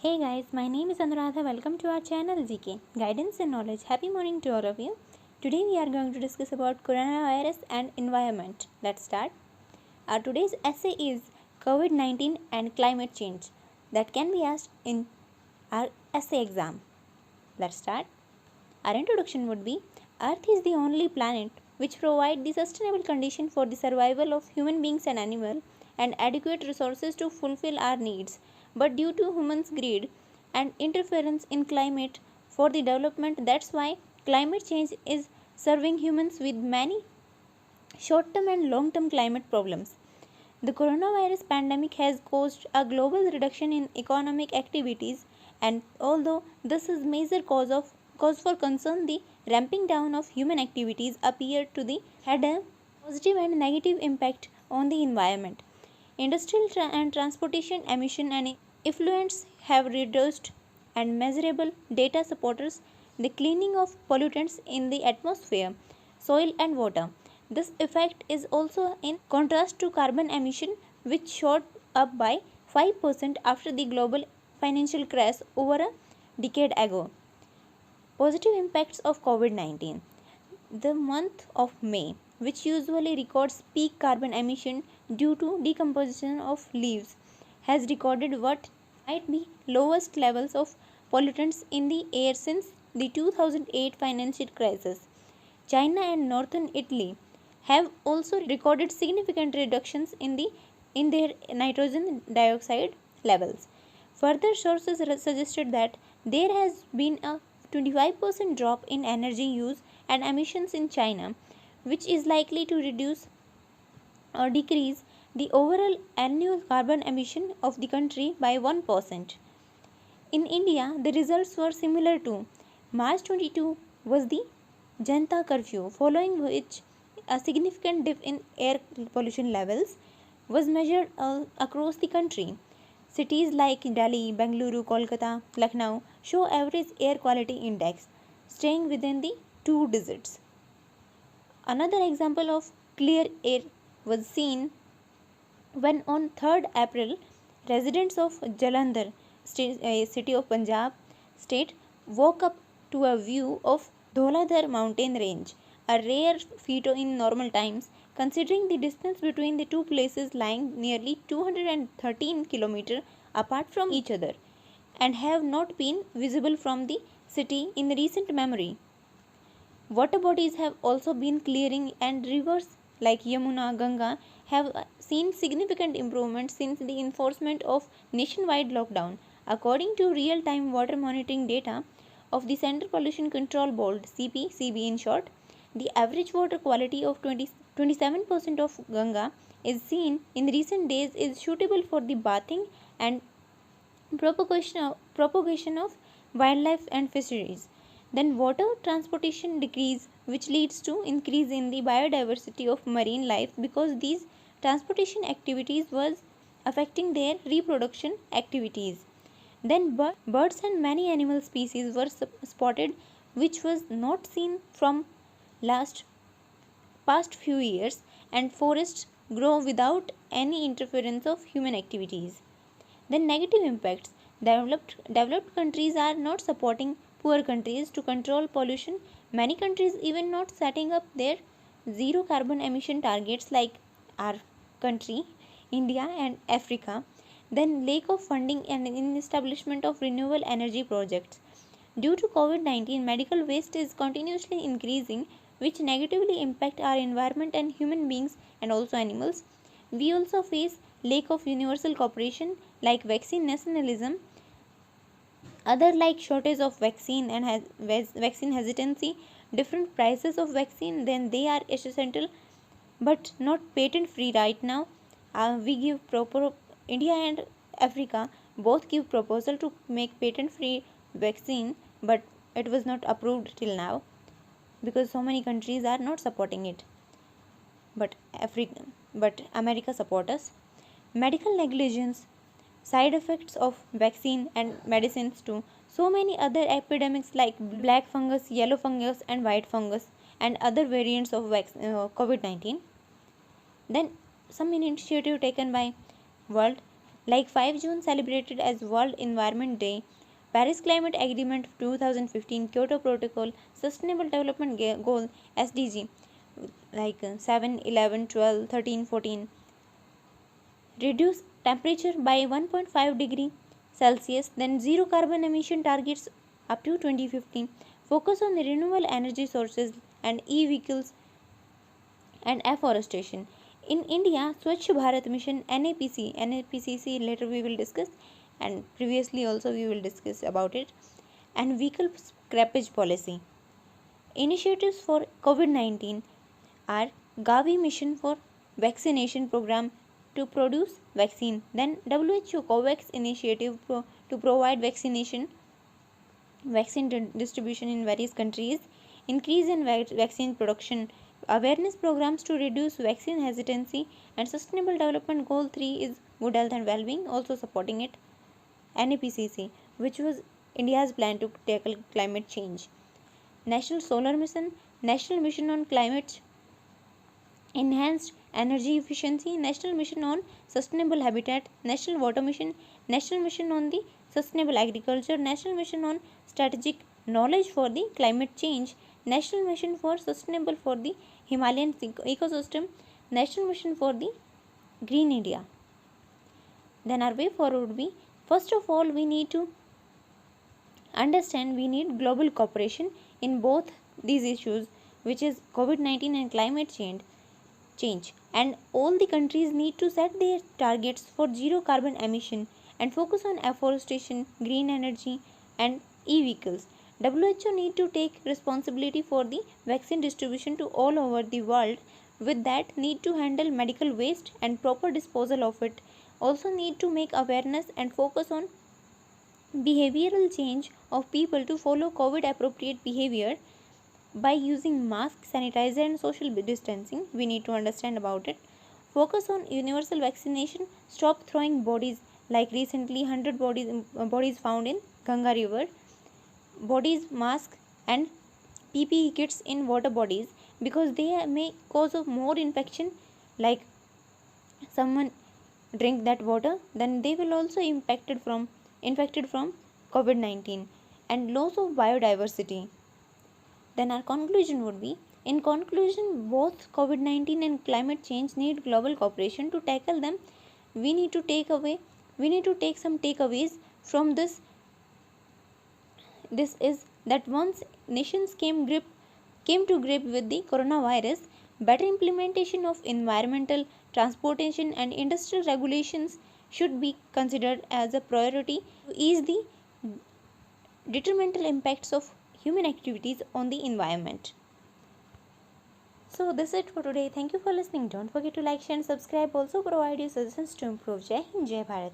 Hey guys, my name is Anuradha. Welcome to our channel GK Guidance and Knowledge. Happy morning to all of you. Today we are going to discuss about coronavirus and environment. Let's start. Our today's essay is COVID-19 and climate change that can be asked in our essay exam. Let's start. Our introduction would be Earth is the only planet which provides the sustainable condition for the survival of human beings and animals and adequate resources to fulfill our needs. But due to humans' greed and interference in climate for the development, that's why climate change is serving humans with many short term and long term climate problems. The coronavirus pandemic has caused a global reduction in economic activities, and although this is major cause for concern, the ramping down of human activities appear to the had a positive and negative impact on the environment. Industrial and transportation emission and effluents have reduced, and measurable data supports the cleaning of pollutants in the atmosphere, soil, and water. This effect is also in contrast to carbon emission, which shot up by 5% after the global financial crash over a decade ago. Positive impacts of COVID 19. The month of May, which usually records peak carbon emission due to decomposition of leaves, has recorded what might be lowest levels of pollutants in the air since the 2008 financial crisis. China and northern Italy have also recorded significant reductions in their nitrogen dioxide levels. Further sources suggested that there has been a 25% drop in energy use and emissions in China, which is likely to reduce or decrease the overall annual carbon emission of the country by 1%. In India, the results were similar too. March 22 was the Janta curfew, following which a significant dip in air pollution levels was measured across the country. Cities like Delhi, Bengaluru, Kolkata, Lucknow show average air quality index staying within the two digits. Another example of clear air was seen when on 3rd April residents of Jalandhar, city of Punjab state, woke up to a view of Dholadhar mountain range, a rare feat in normal times considering the distance between the two places lying nearly 213 km apart from each other and have not been visible from the city in recent memory. Water bodies have also been clearing, and rivers like Yamuna, Ganga have seen significant improvement since the enforcement of nationwide lockdown. According to real-time water monitoring data of the Central Pollution Control Board (CP) in short, the average water quality of 27% of Ganga is seen in recent days is suitable for the bathing and propagation of wildlife and fisheries. Then water transportation decrease, which leads to increase in the biodiversity of marine life because these transportation activities was affecting their reproduction activities. Then birds and many animal species were spotted, which was not seen from last past few years, and forests grow without any interference of human activities. Then negative impacts. Developed countries are not supporting poor countries to control pollution. Many countries even not setting up their zero carbon emission targets like our country, India and Africa. Then lack of funding and in establishment of renewable energy projects. Due to COVID-19, medical waste is continuously increasing, which negatively impact our environment and human beings and also animals. We also face lack of universal cooperation like vaccine nationalism, other like shortage of vaccine and vaccine hesitancy, different prices of vaccine, then they are essential but not patent free right now. We give proper India and Africa both give proposal to make patent free vaccine, but it was not approved till now because so many countries are not supporting it. But America support us. Medical negligence, side effects of vaccine and medicines too. So many other epidemics like black fungus, yellow fungus, and white fungus, and other variants of COVID 19. Then some initiative taken by World like 5 June celebrated as World Environment Day, Paris Climate Agreement 2015, Kyoto Protocol, Sustainable Development Goal SDG like 7, 11, 12, 13, 14, reduce temperature by 1.5 degree Celsius, then zero carbon emission targets up to 2050, focus on renewable energy sources and e-vehicles and afforestation. In India, Swachh Bharat Mission NAPCC later we will discuss, and previously also we will discuss about it, and vehicle scrappage policy. Initiatives for COVID-19 are Gavi mission for vaccination program to produce vaccine, then WHO COVAX initiative to provide vaccine distribution in various countries, increase in vaccine production, awareness programs to reduce vaccine hesitancy, and Sustainable Development Goal 3 is good health and well-being, also supporting it. NAPCC, which was India's plan to tackle climate change. National Solar Mission, National Mission on Climate Enhanced Energy Efficiency, National Mission on Sustainable Habitat, National Water Mission, National Mission on the Sustainable Agriculture, National Mission on Strategic Knowledge for the Climate Change, National Mission for Sustainable for the Himalayan Ecosystem, National Mission for the Green India. Then our way forward would be, first of all, we need to understand we need global cooperation in both these issues, which is COVID-19 and climate change, and all the countries need to set their targets for zero carbon emission and focus on afforestation, green energy and e-vehicles. WHO need to take responsibility for the vaccine distribution to all over the world. With that, need to handle medical waste and proper disposal of it. Also need to make awareness and focus on behavioral change of people to follow COVID appropriate behavior by using masks, sanitizer and social distancing. We need to understand about it. Focus on universal vaccination. Stop throwing bodies, like recently 100 bodies found in Ganga river. Bodies, mask and PPE kits in water bodies, because they may cause of more infection, like someone drink that water, then they will also infected from COVID-19, and loss of biodiversity. Then our conclusion would be, in conclusion, both COVID-19 and climate change need global cooperation to tackle them. We need to take some takeaways from this. This is that once nations came to grip with the coronavirus, better implementation of environmental, transportation and industrial regulations should be considered as a priority to ease the detrimental impacts of human activities on the environment. So this is it for today. Thank you for listening. Don't forget to like, share and subscribe. Also provide your suggestions to improve. Jai Hind, Jai Bharat.